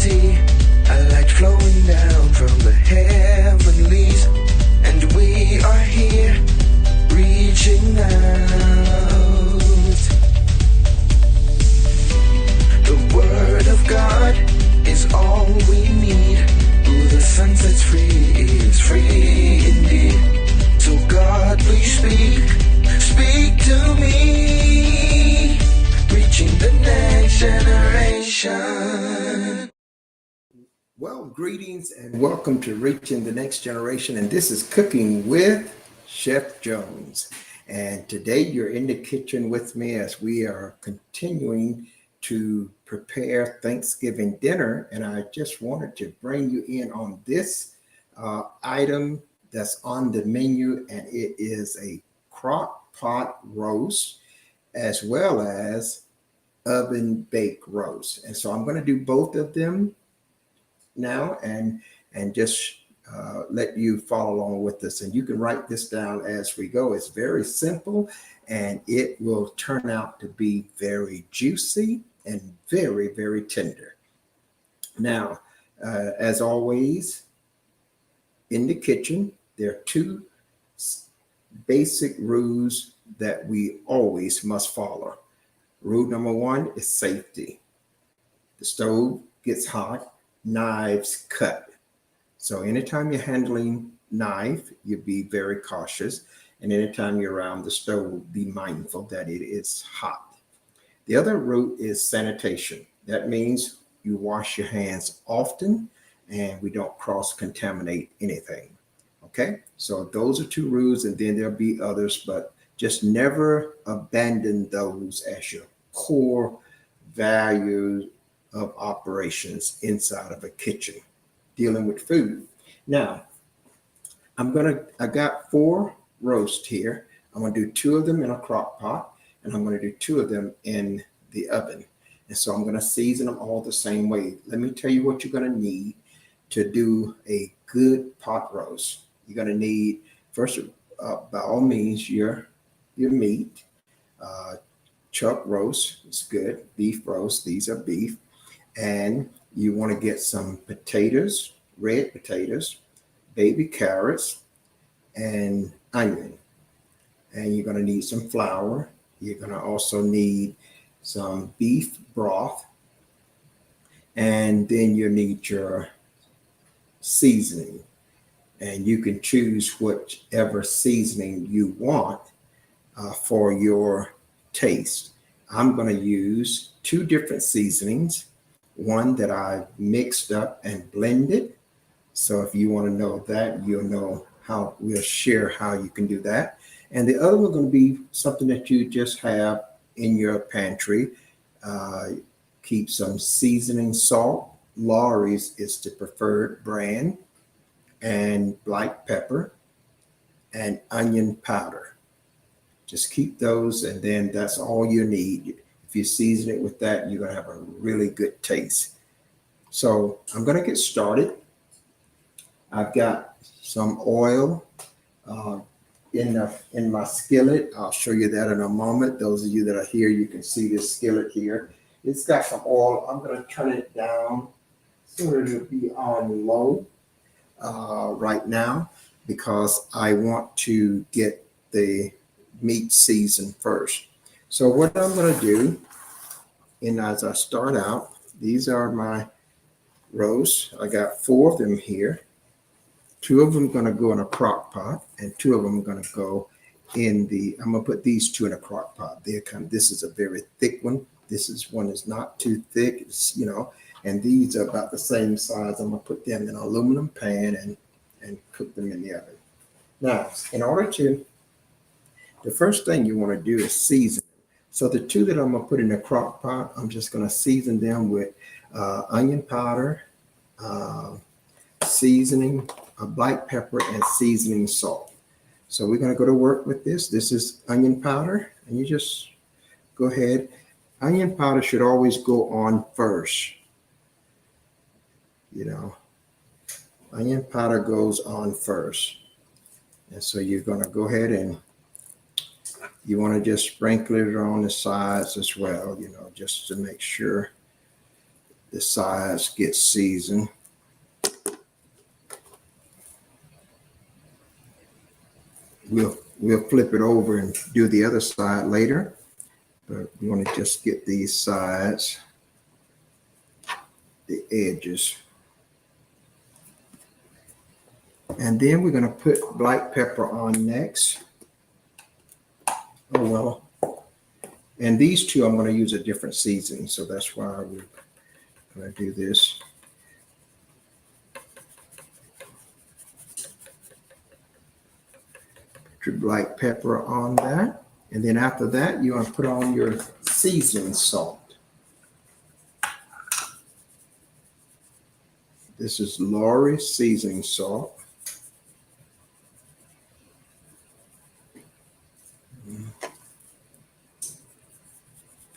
see a light flowing down from the heavenlies, and we are here reaching out. The word of God is all we need. Who the sun sets free is free indeed. So God, please speak to me, reaching the next generation. Well, greetings and welcome to Reaching the Next Generation, and this is Cooking with Chef Jones. And today you're in the kitchen with me as we are continuing to prepare Thanksgiving dinner, and I just wanted to bring you in on this item that's on the menu, and it is a crock pot roast as well as oven baked roast. And so I'm going to do both of them now and just let you follow along with this, and you can write this down as we go. It's very simple, and it will turn out to be very juicy and very, very tender. Now, as always, in the kitchen, there are two basic rules that we always must follow. Rule number one is safety. The stove gets hot, knives cut. So anytime you're handling knife, you be very cautious. And anytime you're around the stove, be mindful that it is hot. The other rule is sanitation. That means you wash your hands often and we don't cross-contaminate anything. Okay, so those are two rules, and then there'll be others, but just never abandon those as your core value of operations inside of a kitchen, dealing with food. Now, I got 4 roasts here. I'm gonna do 2 of them in a crock pot, and I'm gonna do 2 of them in the oven. And so I'm gonna season them all the same way. Let me tell you what you're gonna need to do a good pot roast. You're gonna need, first, by all means, your meat. Chuck roast is good. Beef roast, these are beef. And you want to get some potatoes, red potatoes, baby carrots, and onion. And you're going to need some flour. You're going to also need some beef broth. And then you need your seasoning. And you can choose whichever seasoning you want for your taste. I'm going to use 2 different seasonings. One that I mixed up and blended. So if you want to know that, you'll know how we'll share how you can do that. And the other one going to be something that you just have in your pantry. Keep some seasoning salt. Lawry's is the preferred brand. And black pepper and onion powder. Just keep those, and then that's all you need. If you season it with that, you're going to have a really good taste. So I'm going to get started. I've got some oil in my skillet. I'll show you that in a moment. Those of you that are here, you can see this skillet here. It's got some oil. I'm going to turn it down so it'll be on low right now, because I want to get the meat seasoned first. So what I'm going to do, and as I start out, these are my roasts. I got 4 of them here. 2 of them are going to go in a crock pot, and 2 of them are going to go in I'm going to put these 2 in a crock pot. This is a very thick one. One is not too thick, and these are about the same size. I'm going to put them in an aluminum pan and cook them in the oven. Now, the first thing you want to do is season. So the 2 that I'm going to put in the crock pot, I'm just going to season them with onion powder, seasoning, black pepper, and seasoning salt. So we're going to go to work with this. This is onion powder, and you just go ahead. Onion powder should always go on first. Onion powder goes on first. And so you're going to go ahead and you want to just sprinkle it on the sides as well, just to make sure the sides get seasoned. We'll flip it over and do the other side later, but we want to just get these sides, the edges. And then we're going to put black pepper on next. Oh, well. And these two, I'm going to use a different seasoning, so that's why we're going to do this. Put your black pepper on that. And then after that, you want to put on your seasoning salt. This is Lori seasoning salt.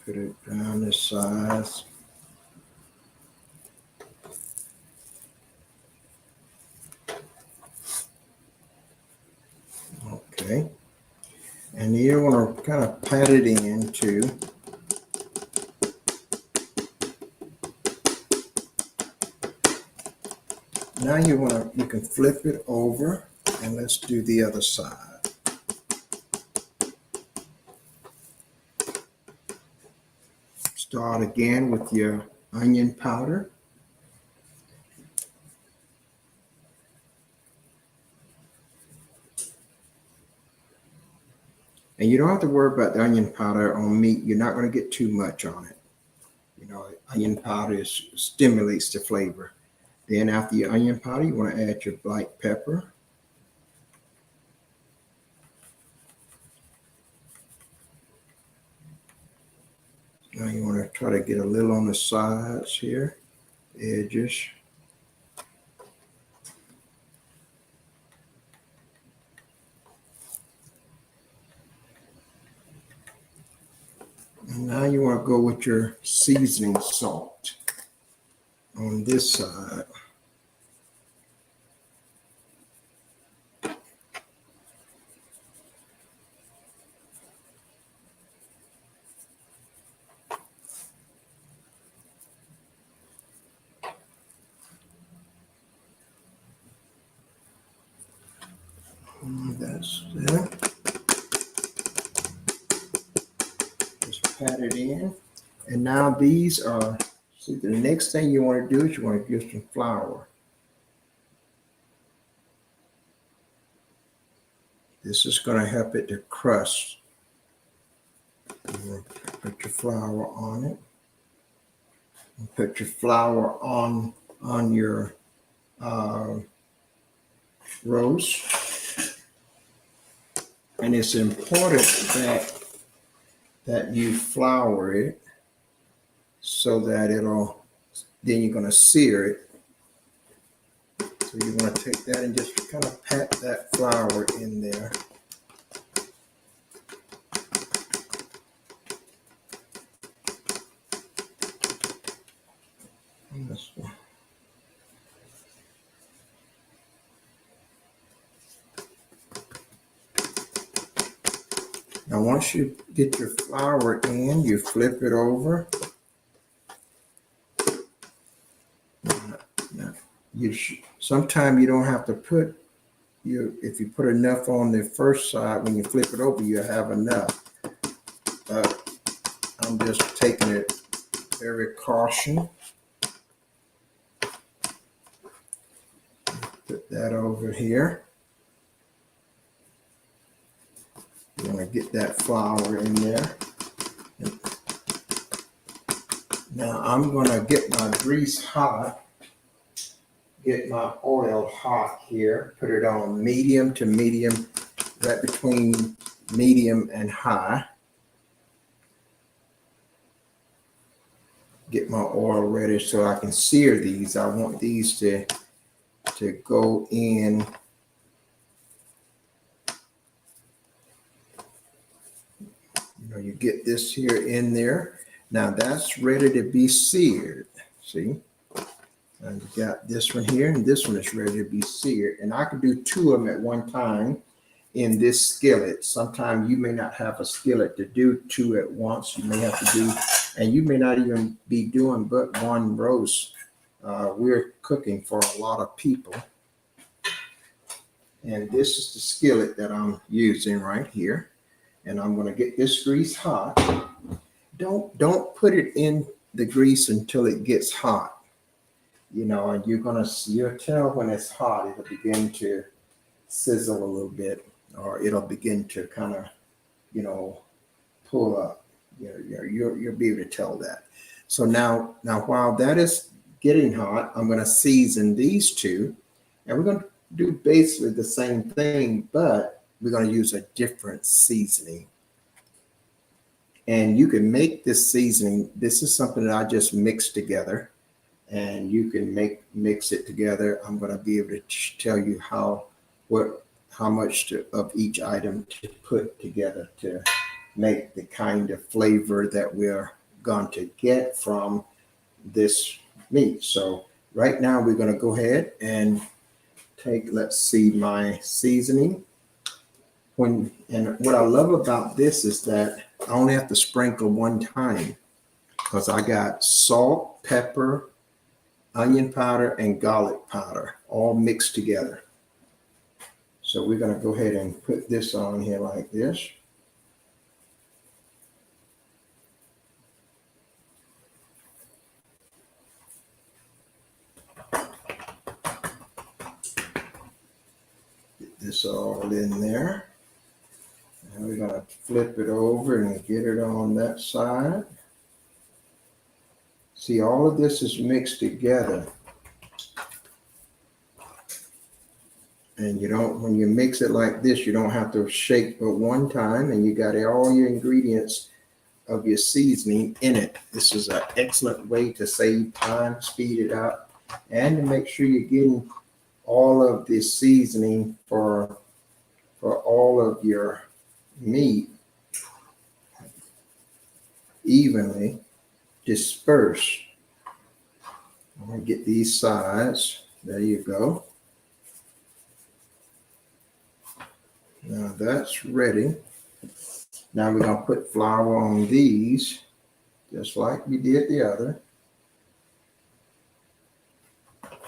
Put it down the sides. Okay. And you want to kind of pat it into. Now you can flip it over and let's do the other side. Start again with your onion powder. And you don't have to worry about the onion powder on meat. You're not going to get too much on it. You know, onion powder stimulates the flavor. Then after your onion powder, you want to add your black pepper. Now you want to try to get a little on the sides here, edges. And now you want to go with your seasoning salt on this side. That's that. Just pat it in. And now these are, see, the next thing you want to do is you want to give some flour. This is going to help it to crust. You want to put your flour on it. And put your flour on your roast. And it's important that you flour it so that then you're going to sear it. So you want to take that and just kind of pat that flour in there. This one. Now, once you get your flour in, you flip it over. Now, sometimes you don't have to put if you put enough on the first side, when you flip it over, you have enough. But I'm just taking it very cautious. Put that over here. You want to get that flour in there. Now I'm going to get my grease hot, get my oil hot here, put it on medium to medium, right between medium and high. Get my oil ready so I can sear these. I want these to go in. You get this here in there. Now that's ready to be seared. See? And you got this one here, and this one is ready to be seared. And I can do two of them at one time in this skillet. Sometimes you may not have a skillet to do two at once. You may have to do And you may not even be doing but one roast. We're cooking for a lot of people. And this is the skillet that I'm using right here. And I'm going to get this grease hot. Don't put it in the grease until it gets hot. You know, and you'll tell when it's hot, it'll begin to sizzle a little bit, or it'll begin to kind of, you know, pull up. You'll be able to tell that. So now while that is getting hot, I'm going to season these two, and we're going to do basically the same thing, but we're going to use a different seasoning. And you can make this seasoning. This is something that I just mixed together, and you can mix it together. I'm going to be able to tell you how much of each item to put together to make the kind of flavor that we're going to get from this meat. So right now we're going to go ahead and let's see my seasoning. And what I love about this is that I only have to sprinkle one time, because I got salt, pepper, onion powder, and garlic powder all mixed together. So we're going to go ahead and put this on here like this. Get this all in there. And we're going to flip it over and get it on that side. See, all of this is mixed together. And when you mix it like this, you don't have to shake but one time, and you got all your ingredients of your seasoning in it. This is an excellent way to save time, speed it up, and to make sure you're getting all of this seasoning for all of your meat evenly dispersed. I'm going to get these sides. There you go. Now that's ready. Now we're going to put flour on these, just like we did the other.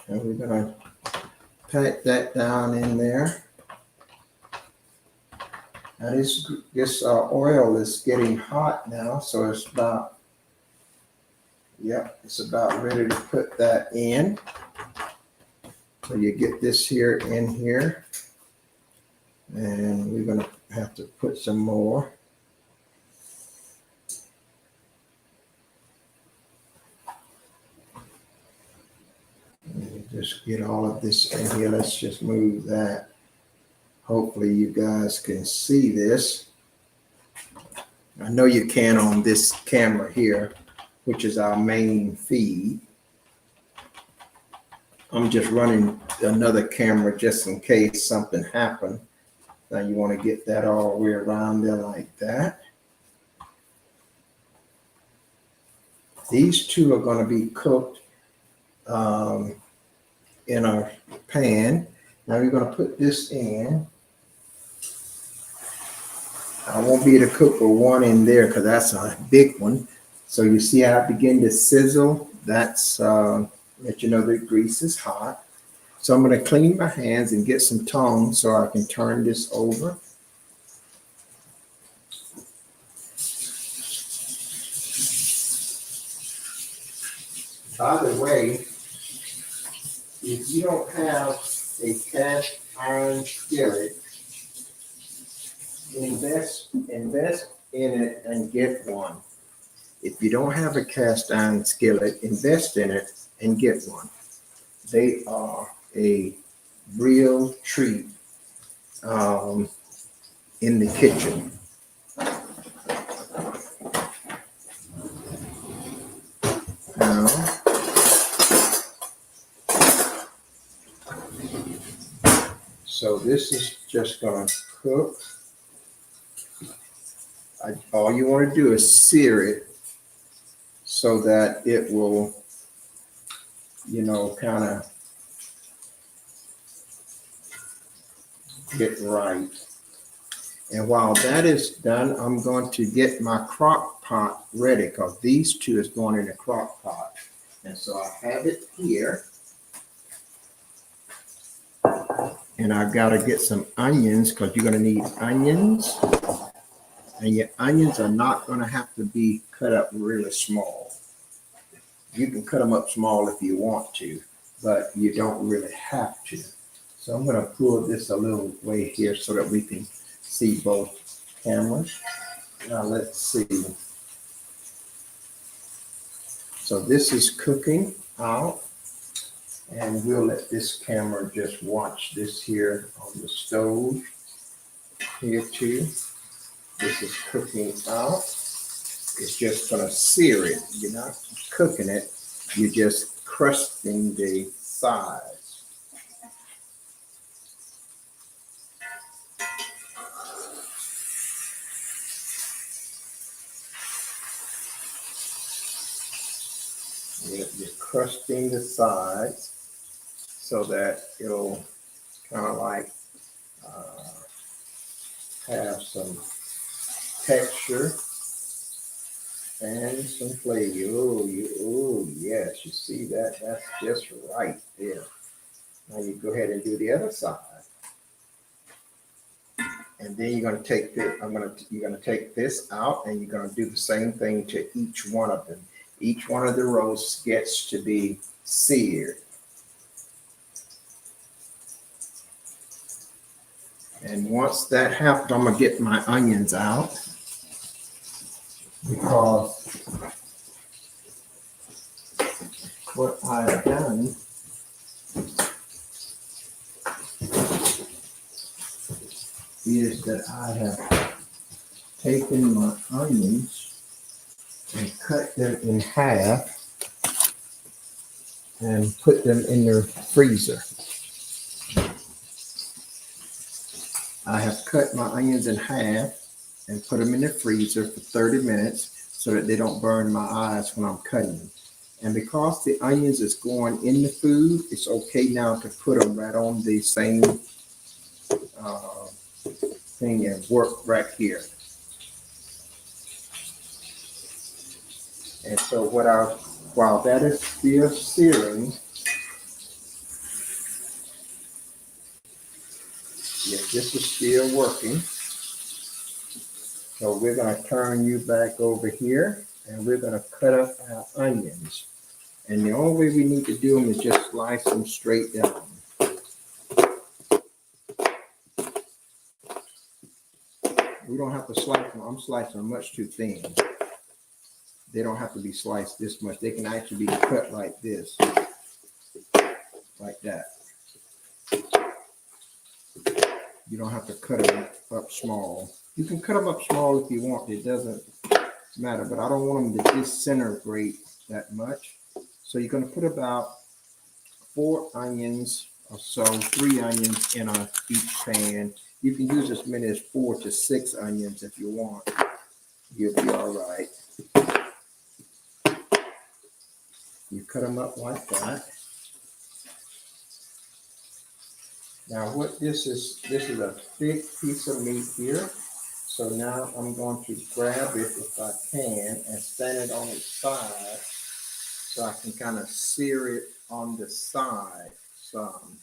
And we're going to pat that down in there. Now this oil is getting hot now, so it's about ready to put that in. So you get this here in here. And we're going to have to put some more. And just get all of this in here. Let's just move that. Hopefully you guys can see this. I know you can on this camera here, which is our main feed. I'm just running another camera just in case something happened. Now you want to get that all the way around there like that. These two are going to be cooked in a pan. Now we're going to put this in. I won't be able to cook with one in there because that's a big one. So you see how it begin to sizzle? That's let you know the grease is hot. So I'm going to clean my hands and get some tongs so I can turn this over. By the way, if you don't have a cast iron skillet, invest in it and get one. If you don't have a cast iron skillet, invest in it and get one. They are a real treat in the kitchen. Now, so this is just going to cook. All you want to do is sear it so that it will, kind of get right. And while that is done, I'm going to get my crock pot ready because these two is going in the crock pot. And so I have it here. And I've got to get some onions because you're going to need onions. And your onions are not going to have to be cut up really small. You can cut them up small if you want to, but you don't really have to. So I'm going to pull this a little way here so that we can see both cameras. Now let's see. So this is cooking out, and we'll let this camera just watch this here on the stove here too. This is cooking out. It's just going to sear it. You're not cooking it. You're just crusting the sides. You're crusting the sides so that it'll kind of like have some texture and some flavor. Oh, yes, you see that? That's just right there. Now you go ahead and do the other side. And then you're going to take this, you're going to take this out, and you're going to do the same thing to each one of them. Each one of the roasts gets to be seared. And once that happens, I'm going to get my onions out because what I've done is that I have taken my onions and cut them in half and put them in the freezer. I have cut my onions in half and put them in the freezer for 30 minutes so that they don't burn my eyes when I'm cutting them. And because the onions is going in the food, it's okay now to put them right on the same thing and work right here. And so while that is still searing, yes, this is still working. So we're going to turn you back over here, and we're going to cut up our onions. And the only way we need to do them is just slice them straight down. We don't have to slice them. I'm slicing them much too thin. They don't have to be sliced this much. They can actually be cut like this, like that. You don't have to cut them up small. You can cut them up small if you want. It doesn't matter, but I don't want them to disintegrate that much. So you're going to put about 4 onions or so, 3 onions in each pan. You can use as many as 4 to 6 onions if you want. You'll be all right. You cut them up like that. Now what this is a thick piece of meat here. So now I'm going to grab it if I can and stand it on its side so I can kind of sear it on the side some,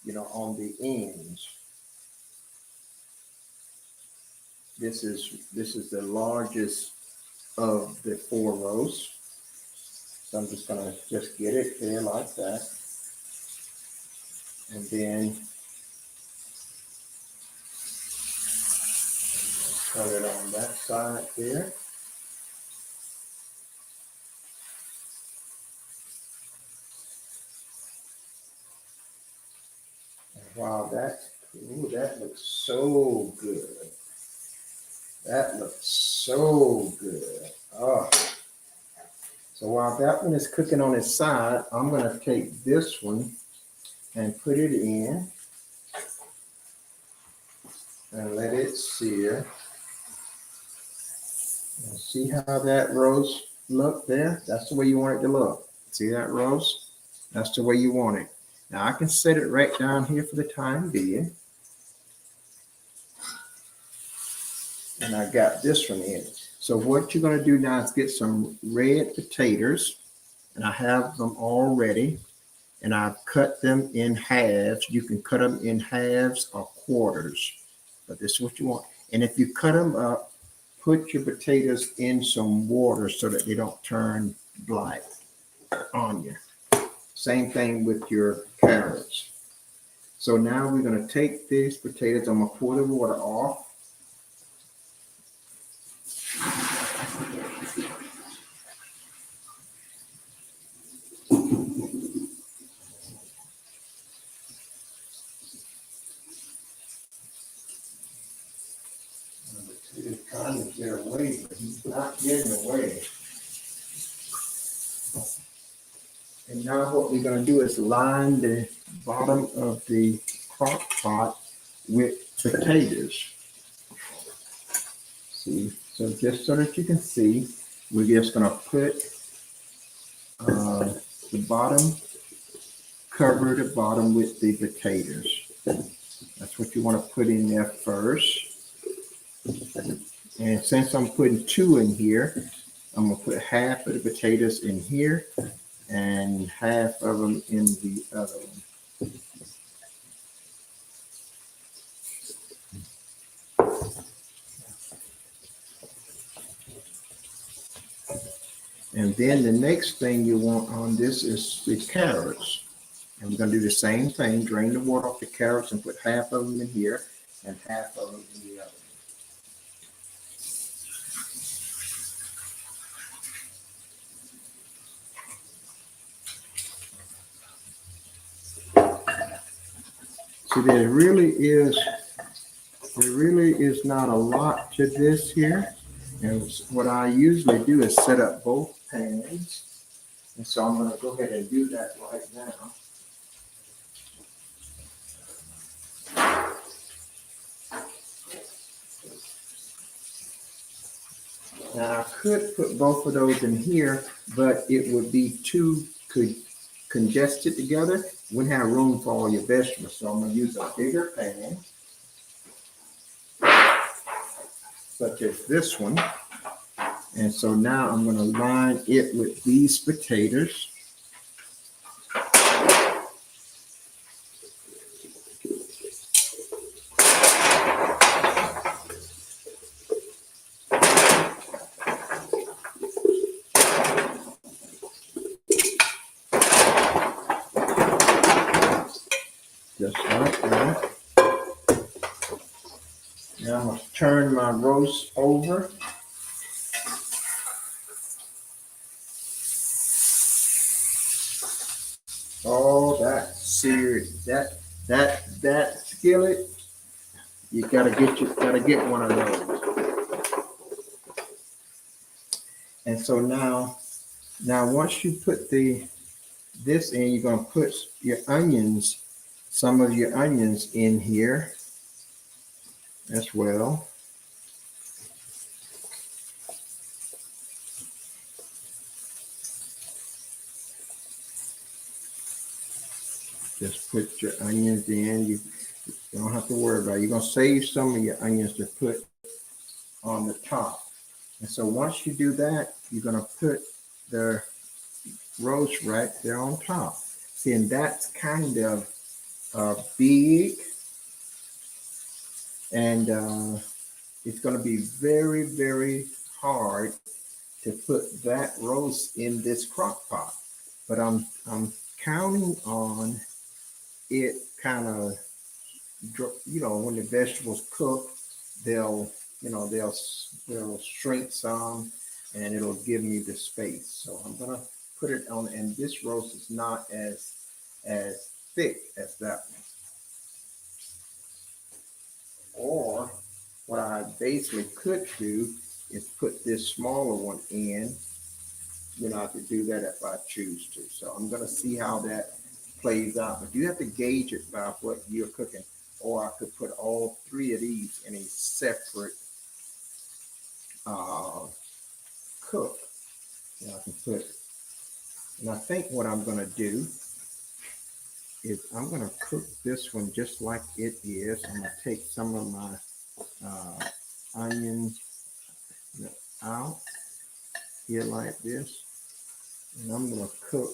on the ends. This is the largest of the 4 roasts. So I'm just gonna get it there like that. And then cut it on that side there. And wow, that looks so good. That looks so good. Oh. So while that one is cooking on its side, I'm going to take this one and put it in and let it sear. And see how that roast look there? That's the way you want it to look. See that roast? That's the way you want it. Now I can set it right down here for the time being. and I got this one in. So what you're going to do now is get some red potatoes, and I have them all ready, and I've cut them in halves. You can cut them in halves or quarters, but this is what you want. And if you cut them up, put your potatoes in some water so that they don't turn black on you. Same thing with your carrots. So now we're going to take these potatoes. I'm going to pour the water off. He's trying to get away, but he's not getting away. And now what we're going to do is line the bottom of the crock pot with potatoes. See, so just so that you can see, we're just going to put the bottom, cover the bottom with the potatoes. That's what you want to put in there first. And since I'm putting 2 in here, I'm going to put half of the potatoes in here and half of them in the other one. And then the next thing you want on this is the carrots. And we're going to do the same thing, drain the water off the carrots and put half of them in here and half of them in the other one. So there really is not a lot to this here. And what I usually do is set up both pans. And so I'm going to go ahead and do that right now. Now I could put both of those in here, but it would be too congested together. Wouldn't have room for all your vegetables. So I'm going to use a bigger pan, such as this one. And so now I'm going to line it with these potatoes. Just like that. Now I'm going to turn my roast over. Oh, that seared, that skillet, you gotta get one of those. And so now once you put this in, you're gonna put your onions, some of your onions in here as well. Just put your onions in. You don't have to worry about it. You're going to save some of your onions to put on the top. And so once you do that, you're going to put the roast right there on top. See, and that's kind of big. And it's going to be very, very hard to put that roast in this crock pot. But I'm counting on it kind of, when the vegetables cook, they'll shrink some and it'll give me the space. So I'm going to put it on, and this roast is not as thick as that one. Or what I basically could do is put this smaller one in. I could do that if I choose to. So I'm going to see how that plays out. But you have to gauge it by what you're cooking. Or I could put all 3 of these in a separate cook. I can put, and I think what I'm going to do is I'm going to cook this one just like it is. I'm going to take some of my onions out here like this. And I'm going to cook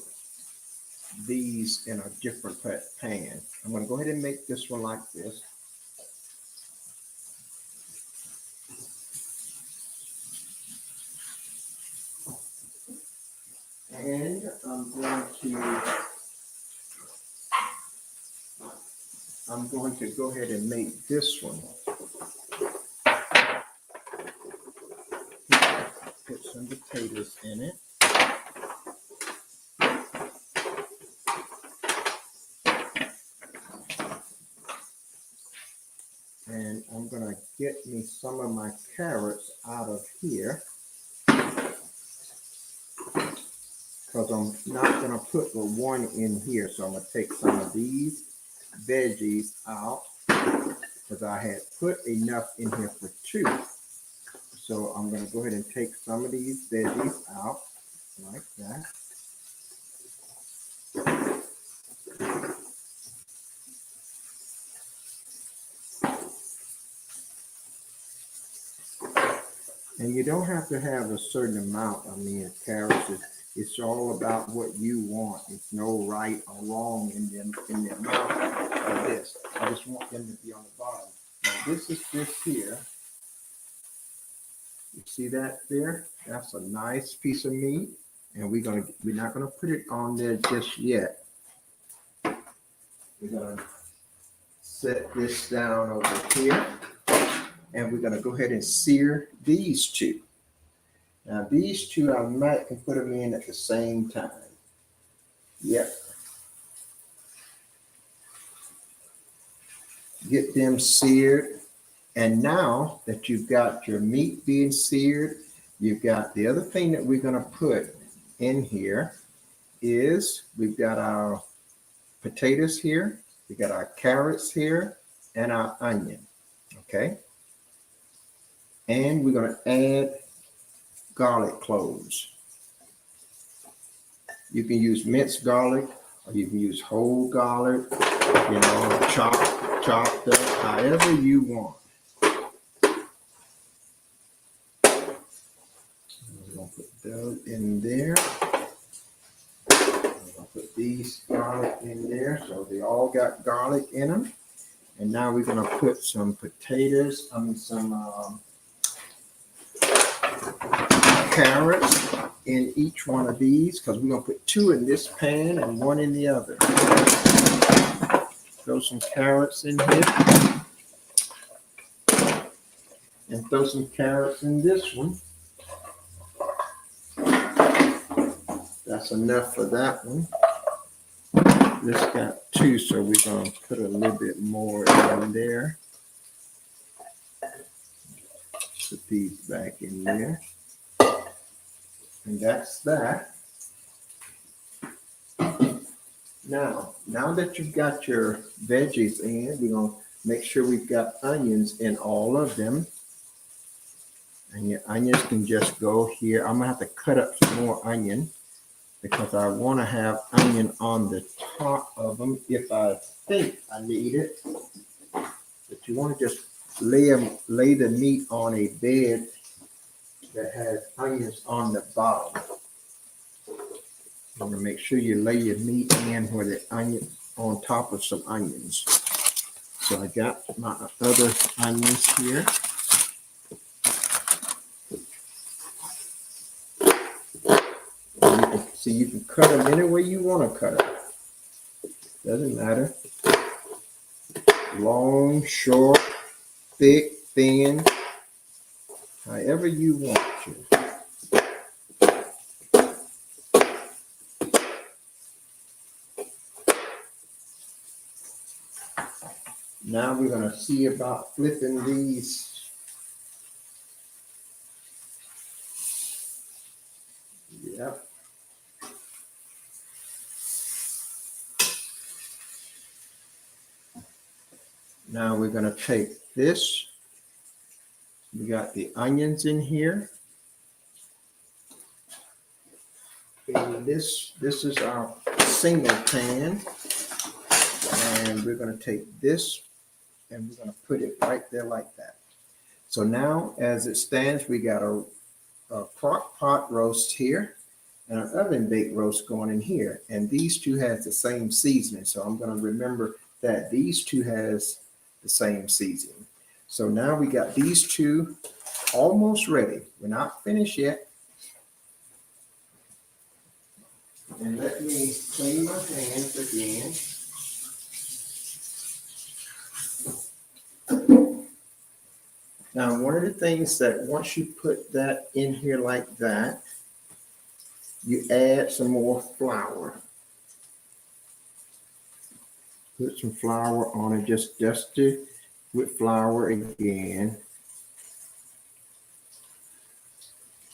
these in a different pan. I'm going to go ahead and make this one like this. And I'm going to go ahead and make this one. Put some potatoes in it. And I'm going to get me some of my carrots out of here, because I'm not going to put the one in here. So I'm going to take some of these veggies out, because I had put enough in here for two. So I'm going to go ahead and take some of these veggies out like that. And you don't have to have a certain amount. I mean, carrots, it's all about what you want. It's no right or wrong in the amount of this. I just want them to be on the bottom. Now, this is this here. You see that there? That's a nice piece of meat. And we're not gonna put it on there just yet. We're gonna set this down over here. And we're going to go ahead and sear these two. Now, these two, I might can put them in at the same time. Yep. Get them seared. And now that you've got your meat being seared, you've got the other thing that we're going to put in here is we've got our potatoes here, we got our carrots here, and our onion. Okay. And we're going to add garlic cloves. You can use minced garlic, or you can use whole garlic, chopped up, however you want. We're going to put those in there. I'm going to put these garlic in there, so they all got garlic in them. And now we're going to put some potatoes, some carrots in each one of these, because we're going to put two in this pan and one in the other. Throw some carrots in here. And throw some carrots in this one. That's enough for that one. This got two, so we're going to put a little bit more in there. Put these back in there. And that's that. Now that you've got your veggies in, we're going to make sure we've got onions in all of them. And your onions can just go here. I'm going to have to cut up some more onion, because I want to have onion on the top of them if I think I need it. But you want to just lay the meat on a bed that has onions on the bottom. You want to make sure you lay your meat in where the onion on top of some onions. So I got my other onions here. You can cut them any way you want to cut them. Doesn't matter. Long, short, thick, thin, however you want to. Now we're going to see about flipping these. Yep. Now we're going to take this. We got the onions in here. And this is our single pan. And we're going to take this and we're going to put it right there like that. So now as it stands, we got a crock pot roast here and an oven baked roast going in here. And these two has the same seasoning. So I'm going to remember that these two has the same seasoning. So now we got these two almost ready. We're not finished yet. And let me clean my hands again. Now, one of the things that once you put that in here like that, you add some more flour. Put some flour on it, just dust it with flour again.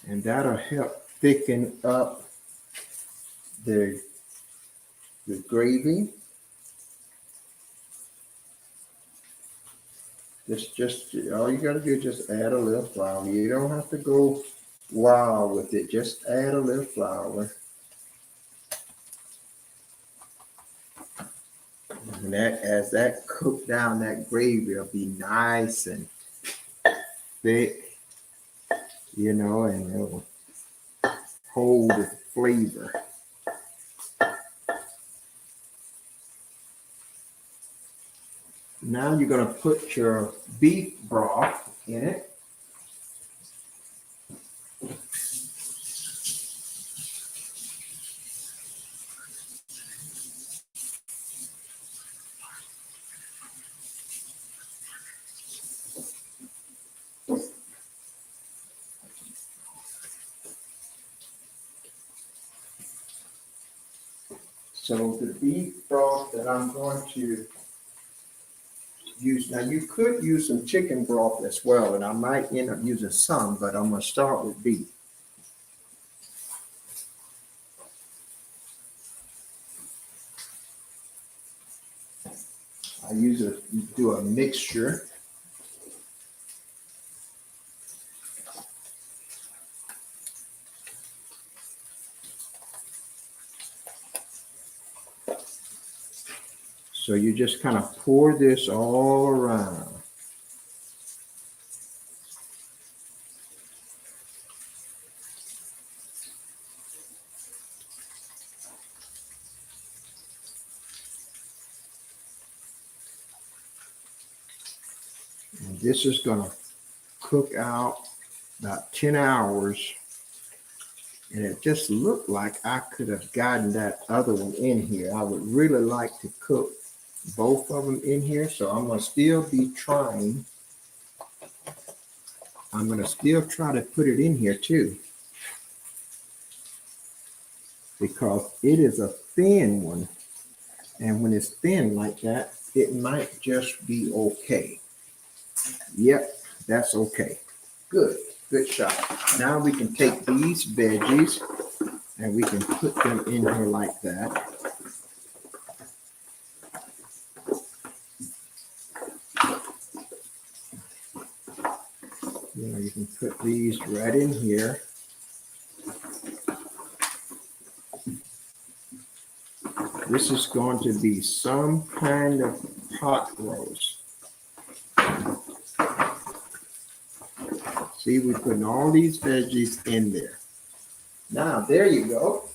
And that'll help thicken up the gravy. Just all you gotta do is just add a little flour. You don't have to go wild with it. Just add a little flour. And that, as that cook down, that gravy will be nice and thick, you know, and it will hold the flavor. Now you're going to put your beef broth in it. So the beef broth that I'm going to use, now you could use some chicken broth as well, and I might end up using some, but I'm going to start with beef. I do a mixture. So you just kind of pour this all around. And this is going to cook out about 10 hours. And it just looked like I could have gotten that other one in here. I would really like to cook both of them in here. So I'm going to still be trying. I'm going to still try to put it in here too, because it is a thin one. And when it's thin like that, it might just be okay. Yep, that's okay. Good shot. Now we can take these veggies and we can put them in here like that. You know, you can put these right in here. This is going to be some kind of pot roast. See, we're putting all these veggies in there. Now, there you go.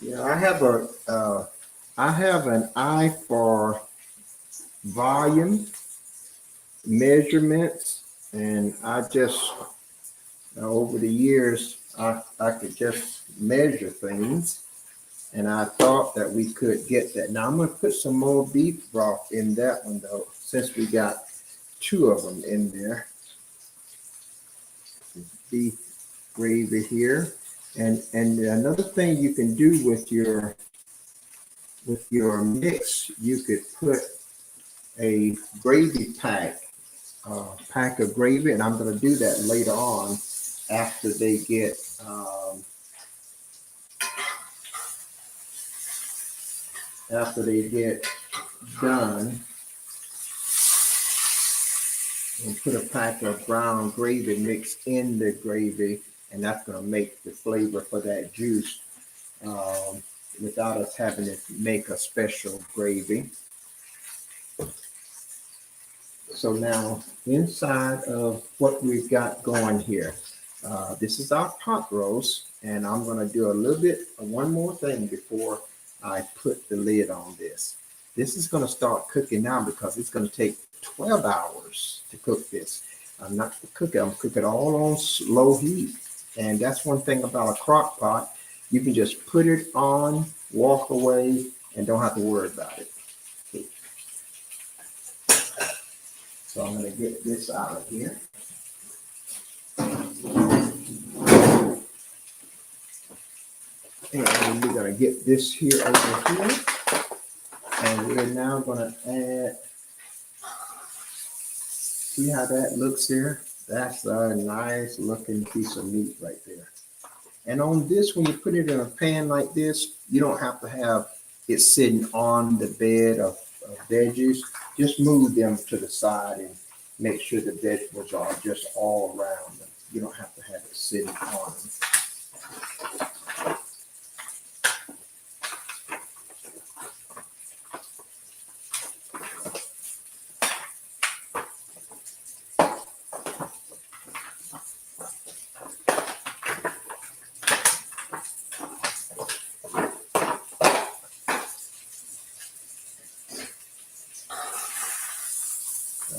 Yeah, I have an eye for volume, measurements, and I just, over the years, I could just measure things, and I thought that we could get that. Now I'm going to put some more beef broth in that one though, since we got two of them in there. Beef gravy here, and another thing you can do with your mix, you could put a gravy pack of gravy, and I'm going to do that later on after they get done. And put a pack of brown gravy mixed in the gravy, and that's going to make the flavor for that juice without us having to make a special gravy. So now inside of what we've got going here, this is our pot roast, and I'm going to do a little bit of one more thing before I put the lid on this. This is going to start cooking now because it's going to take 12 hours to cook this. I'm not cooking, I'm cooking all on low heat. And that's one thing about a crock pot. You can just put it on, walk away, and don't have to worry about it. So I'm going to get this out of here. And we're going to get this here over here. And we're now going to add, see how that looks there? That's a nice looking piece of meat right there. And on this, when you put it in a pan like this, you don't have to have it sitting on the bed of veggies. Just move them to the side and make sure the vegetables are just all around them. You don't have to have it sitting on them.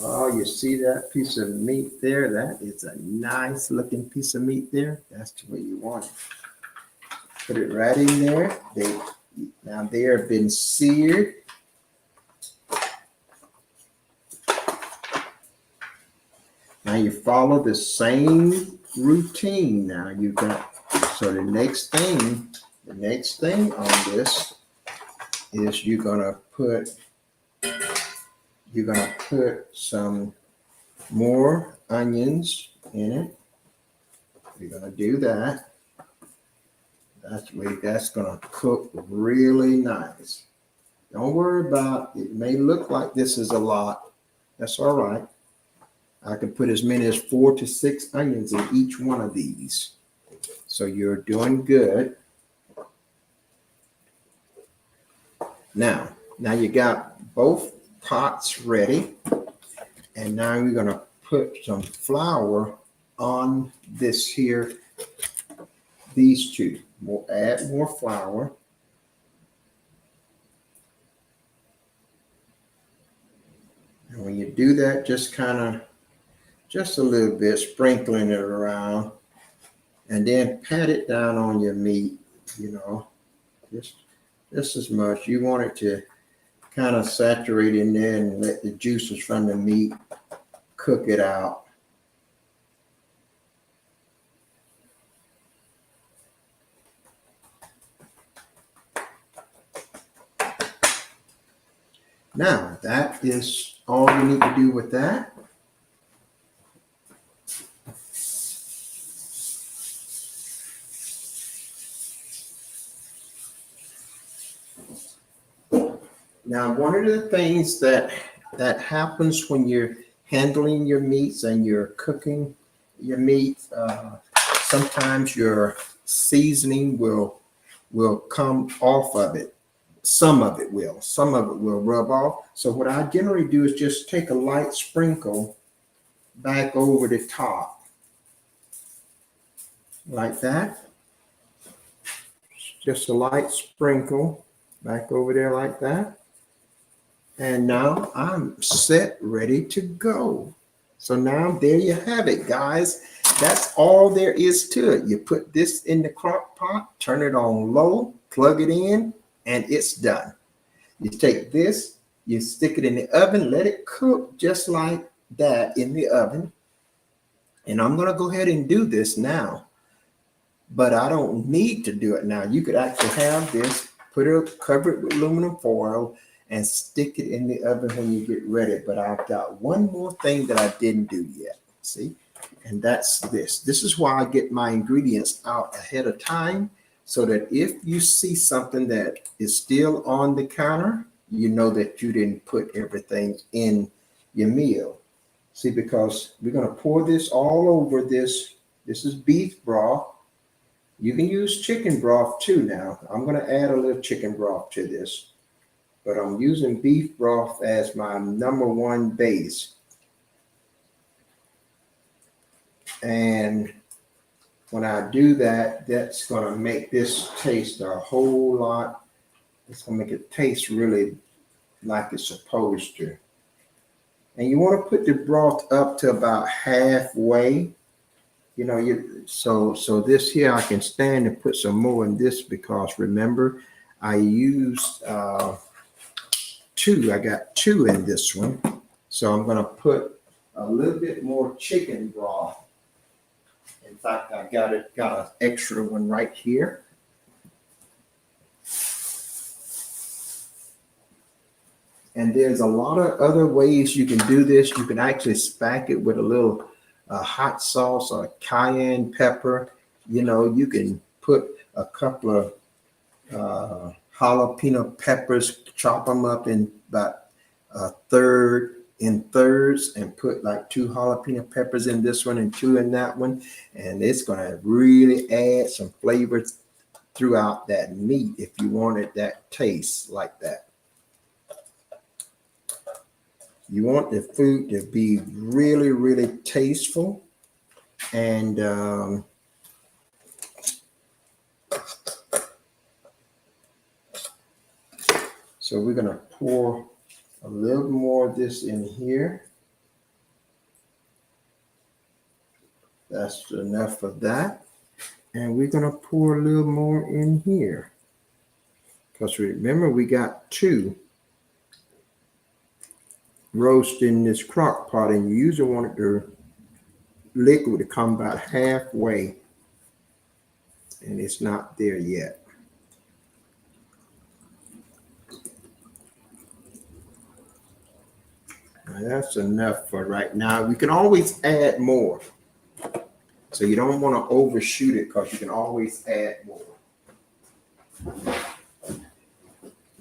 Oh, you see that piece of meat there? That is a nice looking piece of meat there. That's the way you want it. Put it right in there. Now they have been seared. Now you follow the same routine. Now you got, so the next thing on this is you're gonna put some more onions in it. You're gonna do that. That's gonna cook really nice. Don't worry about it. It may look like this is a lot. That's all right. I can put as many as 4 to 6 onions in each one of these. So you're doing good. Now you got both pots ready. And now we're going to put some flour on this here, these two. We'll add more flour. And when you do that, just a little bit, sprinkling it around, and then pat it down on your meat, just as much. You want it to kind of saturate in there and let the juices from the meat cook it out. Now, that is all you need to do with that. Now, one of the things that happens when you're handling your meats and you're cooking your meat, sometimes your seasoning will come off of it. Some of it will rub off. So what I generally do is just take a light sprinkle back over the top, like that. Just a light sprinkle back over there like that. And now I'm set, ready to go. So now there you have it, guys. That's all there is to it. You put this in the crock pot, turn it on low, plug it in, and it's done. You take this, you stick it in the oven, let it cook just like that in the oven. And I'm going to go ahead and do this now. But I don't need to do it now. You could actually have this, cover it with aluminum foil, and stick it in the oven when you get ready. But I've got one more thing that I didn't do yet, see? And that's this. This is why I get my ingredients out ahead of time, so that if you see something that is still on the counter, you know that you didn't put everything in your meal. See, because we're going to pour this all over this. This is beef broth. You can use chicken broth too now. I'm going to add a little chicken broth to this. but I'm using beef broth as my number one base. And when I do that, that's going to make this taste a whole lot. It's going to make it taste really like it's supposed to. And you want to put the broth up to about halfway. You know, so this here I can stand and put some more in this because remember I used two. I got two in this one. So I'm going to put a little bit more chicken broth. In fact, I got an extra one right here. And there's a lot of other ways you can do this. You can actually spack it with a little hot sauce or cayenne pepper. You know, you can put a couple of jalapeno peppers, chop them up in about thirds, and put like 2 jalapeno peppers in this one and 2 in that one. And it's going to really add some flavor throughout that meat if you wanted that taste like that. You want the food to be really, really tasteful. And so we're going to pour a little more of this in here. That's enough of that. And we're going to pour a little more in here. Because remember, we got 2 roast in this crock pot, and you usually want the liquid to come about halfway, and it's not there yet. Now that's enough for right now. We can always add more, so you don't want to overshoot it because you can always add more.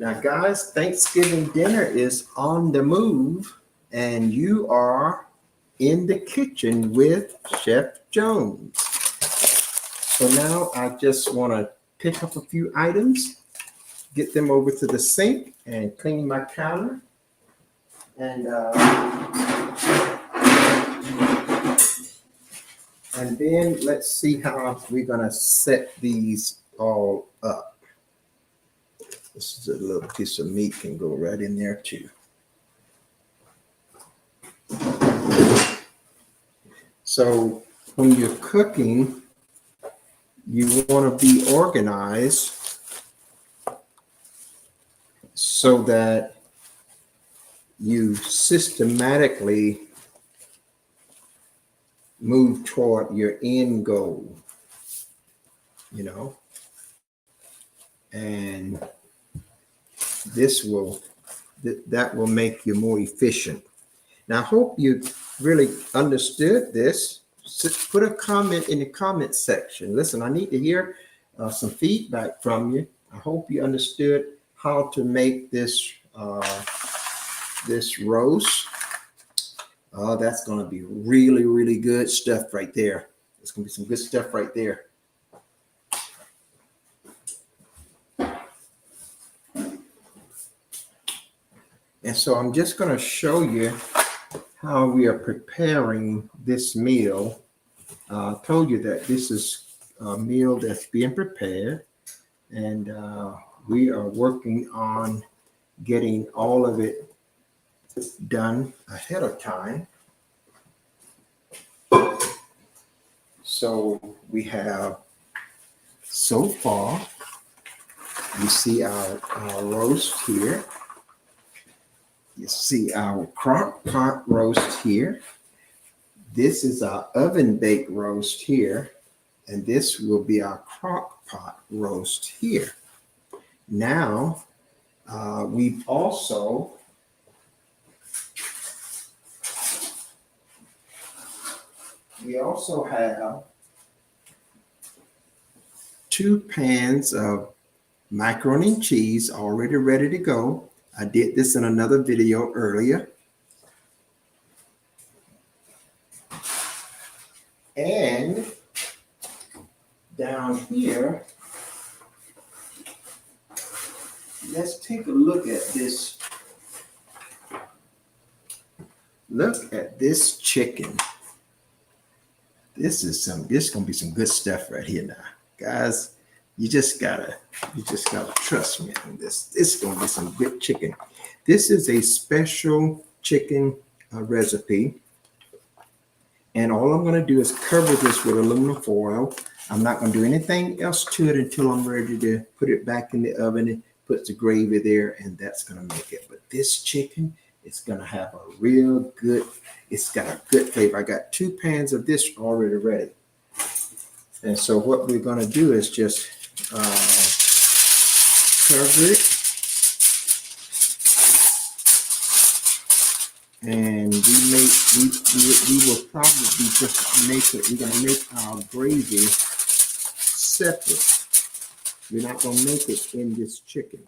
Now, guys, Thanksgiving dinner is on the move, and you are in the kitchen with Chef Jones. So now I just want to pick up a few items, get them over to the sink, and clean my counter. And then let's see how we're going to set these all up. This is a little piece of meat can go right in there too. So when you're cooking, you want to be organized so that you systematically move toward your end goal, you know, and that will make you more efficient. Now, I hope you really understood this. Put a comment in the comment section. Listen, I need to hear some feedback from you. I hope you understood how to make this this roast. That's going to be really, really good stuff right there. It's going to be some good stuff right there. And so I'm just going to show you how we are preparing this meal. I told you that this is a meal that's being prepared, and we are working on getting all of it done ahead of time. So we have, so far, you see our roast here. You see our crock pot roast here. This is our oven baked roast here. And this will be our crock pot roast here. Now, we also have 2 pans of macaroni and cheese already ready to go. I did this in another video earlier. And down here, let's take a look at this. Look at this chicken. This gonna be some good stuff right here now. Guys, you just gotta trust me on this. This is gonna be some good chicken. This is a special chicken recipe. And all I'm gonna do is cover this with aluminum foil. I'm not gonna do anything else to it until I'm ready to put it back in the oven and put the gravy there, and that's gonna make it. But this chicken, it's gonna have a real good, it's got a good flavor. I got 2 pans of this already ready. And so what we're gonna do is just cover it. And we will probably just make it, we're gonna make our gravy separate. We're not gonna make it in this chicken.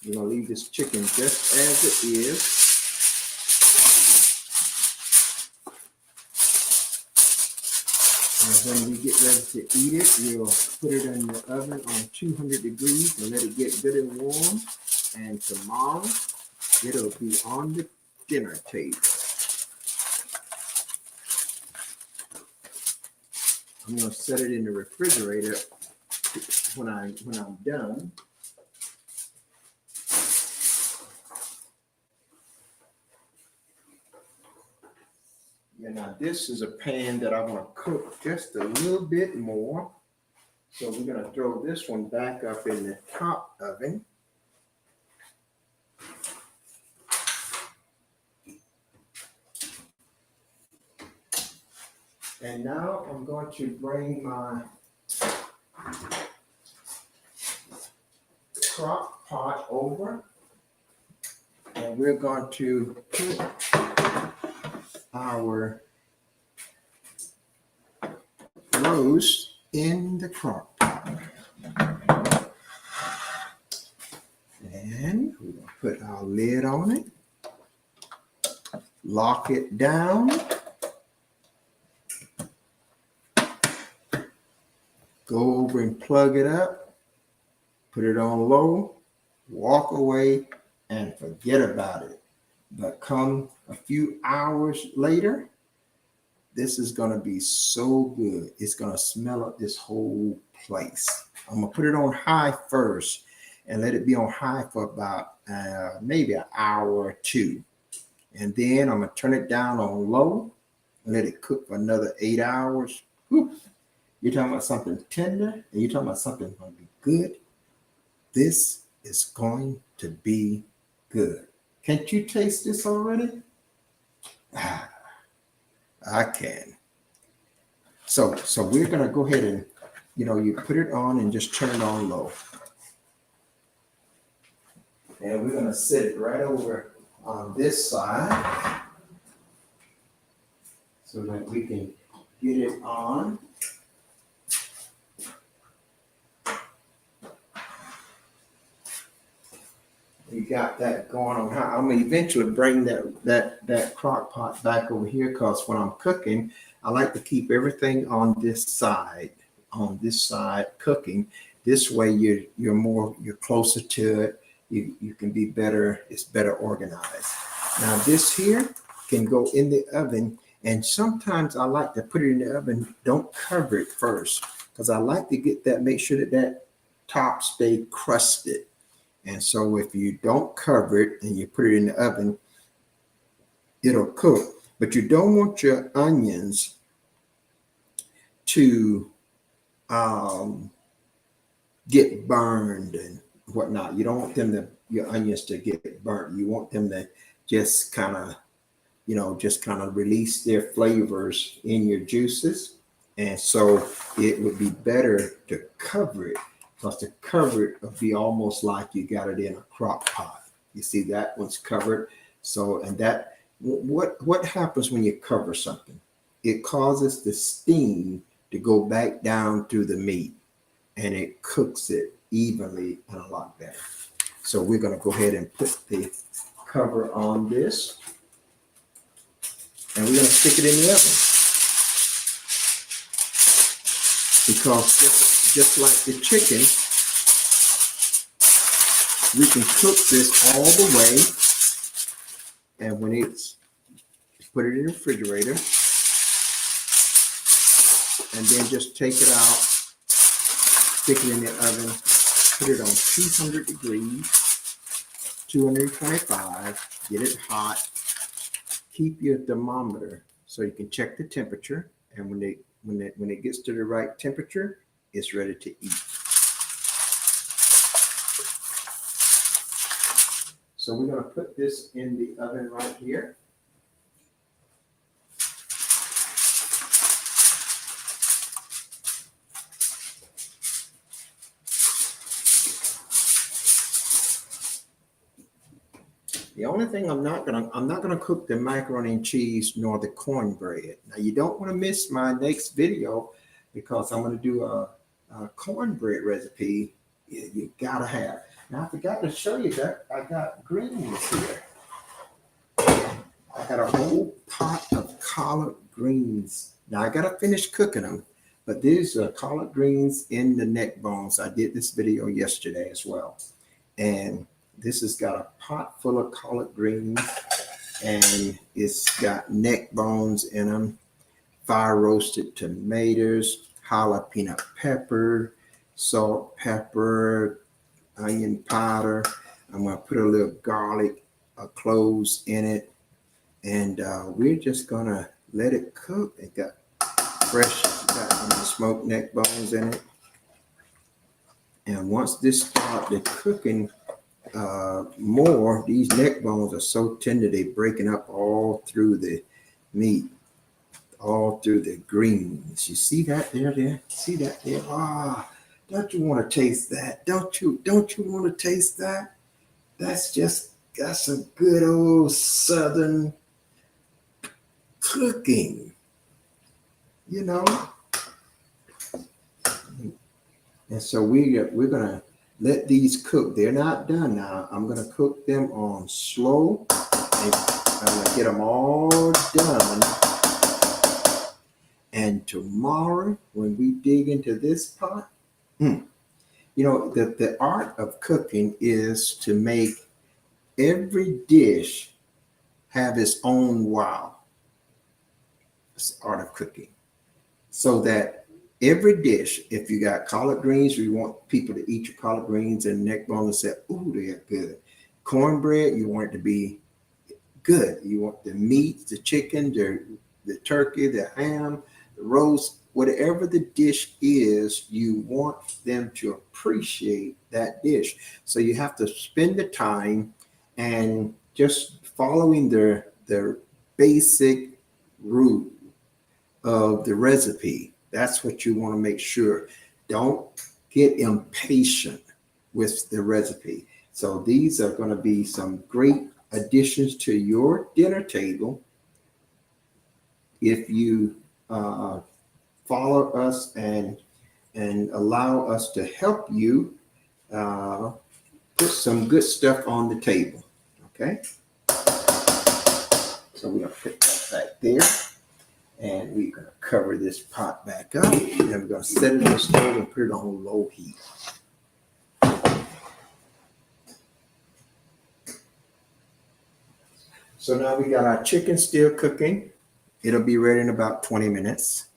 We're gonna leave this chicken just as it is. And when we get ready to eat it, we'll put it in the oven on 200 degrees and let it get good and warm. And tomorrow, it'll be on the dinner table. I'm gonna set it in the refrigerator when I'm done. And now this is a pan that I want to cook just a little bit more. So we're gonna throw this one back up in the top oven. And now I'm going to bring my crock pot over, and we're going to put our roast in the crock pot. And we're going to put our lid on it, lock it down. Go over and plug it up, put it on low, walk away, and forget about it. But come a few hours later, this is going to be so good. It's going to smell up this whole place. I'm going to put it on high first and let it be on high for about maybe an hour or 2. And then I'm going to turn it down on low and let it cook for another 8 hours. Whew. You're talking about something tender, and you're talking about something going to be good. This is going to be good. Can't you taste this already? I can. So we're going to go ahead and, you put it on and just turn it on low. And we're going to set it right over on this side so that we can get it on. We got that going on. I'm gonna eventually bring that crock pot back over here, because when I'm cooking, I like to keep everything on this side cooking. This way you're closer to it. You can be better. It's better organized. Now this here can go in the oven, and sometimes I like to put it in the oven. Don't cover it first, because I like to get that. Make sure that top stay crusted. And so if you don't cover it and you put it in the oven, it'll cook. But you don't want your onions to get burned and whatnot. You don't want your onions to get burnt. You want them to just kind of release their flavors in your juices. And so it would be better to cover it. Because to cover it will be almost like you got it in a crock pot. You see that one's covered. So, and that, what happens when you cover something? It causes the steam to go back down through the meat, and it cooks it evenly and a lot better. So we're going to go ahead and put the cover on this, and we're going to stick it in the oven. Because just like the chicken, we can cook this all the way. And when it's, put it in the refrigerator. And then just take it out, stick it in the oven, put it on 200 degrees, 225, get it hot. Keep your thermometer so you can check the temperature. And when it gets to the right temperature, it's ready to eat. So we're going to put this in the oven right here. The only thing I'm not gonna cook the macaroni and cheese nor the cornbread. Now you don't want to miss my next video because I'm gonna do a cornbread recipe. You gotta have. Now I forgot to show you that I got greens here. I got a whole pot of collard greens. Now I gotta finish cooking them, but these are collard greens in the neck bones. I did this video yesterday as well, and this has got a pot full of collard greens, and it's got neck bones in them, fire roasted tomatoes, jalapeno pepper, salt, pepper, onion powder. I'm going to put a little garlic cloves in it, and we're just going to let it cook. It got fresh, smoked neck bones in it. And once this starts cooking, more, these neck bones are so tender they breaking up all through the meat, all through the greens. You see that there? See that there? Ah, don't you want to taste that? Don't you want to taste that? That's some good old Southern cooking, you know. And so we're gonna let these cook. They're not done now. I'm going to cook them on slow. And I'm going to get them all done. And tomorrow, when we dig into this pot, you know, the art of cooking is to make every dish have its own wow. It's the art of cooking. So that every dish, if you got collard greens, you want people to eat your collard greens and neck bones and say, ooh, they're good. Cornbread, you want it to be good. You want the meat, the chicken, the turkey, the ham, the roast, whatever the dish is, you want them to appreciate that dish. So you have to spend the time and just following their basic rule of the recipe. That's what you want to make sure. Don't get impatient with the recipe. So these are going to be some great additions to your dinner table if you follow us and allow us to help you put some good stuff on the table. Okay? So we're going to put that back there. And we're going to cover this pot back up. And then we're going to set it on the stove and put it on low heat. So now we got our chicken still cooking. It'll be ready in about 20 minutes.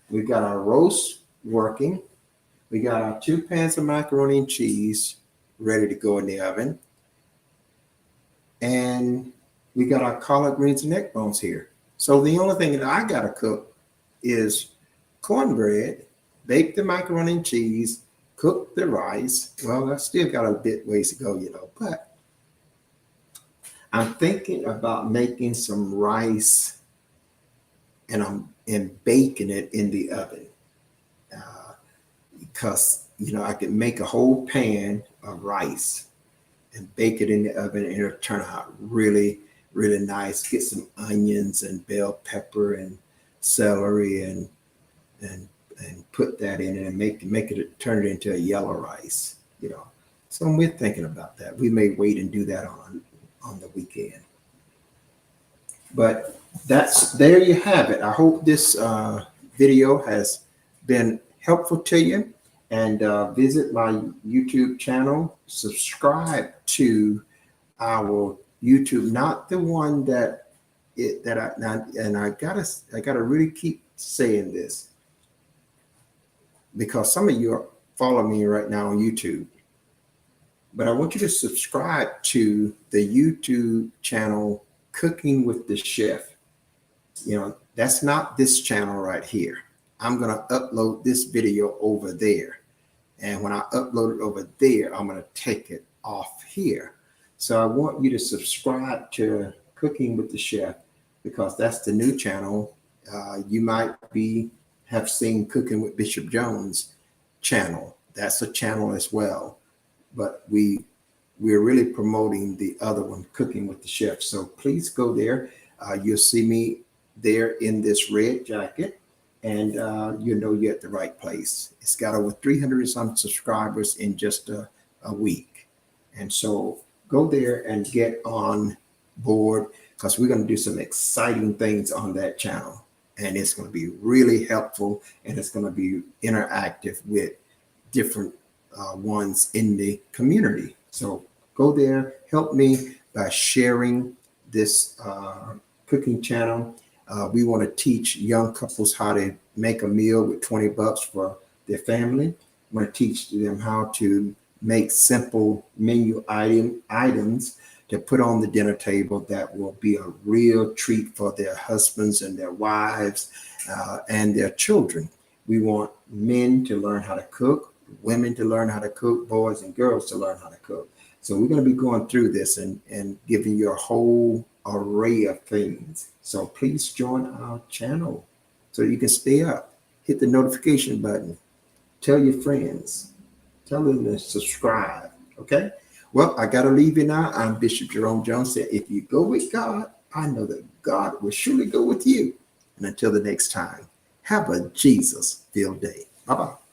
We got our roast working. We got our 2 pans of macaroni and cheese ready to go in the oven. And we got our collard greens and neck bones here. So the only thing that I got to cook is cornbread, bake the macaroni and cheese, cook the rice. Well, I still got a bit ways to go, you know, but I'm thinking about making some rice and baking it in the oven because, you know, I can make a whole pan of rice and bake it in the oven and it'll turn out really nice. Get some onions and bell pepper and celery and put that in it and make it turn it into a yellow rice, you know. So we're thinking about that. We may wait and do that on the weekend. But there you have it. I hope this video has been helpful to you. and visit my YouTube channel. Subscribe to our YouTube, not the one that I gotta really keep saying this, because some of you are following me right now on YouTube. But I want you to subscribe to the YouTube channel, Cooking with the Chef. That's not this channel right here. I'm going to upload this video over there. And when I upload it over there, I'm going to take it off here. So I want you to subscribe to Cooking with the Chef, because that's the new channel. You might have seen Cooking with Bishop Jones channel. That's a channel as well. But we're really promoting the other one, Cooking with the Chef. So please go there. You'll see me there in this red jacket, and you're at the right place. It's got over 300 and some subscribers in just a week. And so go there and get on board, because we're going to do some exciting things on that channel. And it's going to be really helpful, and it's going to be interactive with different ones in the community. So go there, help me by sharing this cooking channel. We want to teach young couples how to make a meal with $20 for their family. We want to teach them how to make simple menu items to put on the dinner table that will be a real treat for their husbands and their wives and their children. We want men to learn how to cook, women to learn how to cook, boys and girls to learn how to cook. So we're going to be going through this and giving you a whole array of things. So please join our channel so you can stay up. Hit the notification button. Tell your friends. Tell them to subscribe. Okay? Well, I got to leave you now. I'm Bishop Jerome Jones. Said, if you go with God, I know that God will surely go with you. And until the next time, have a Jesus-filled day. Bye-bye.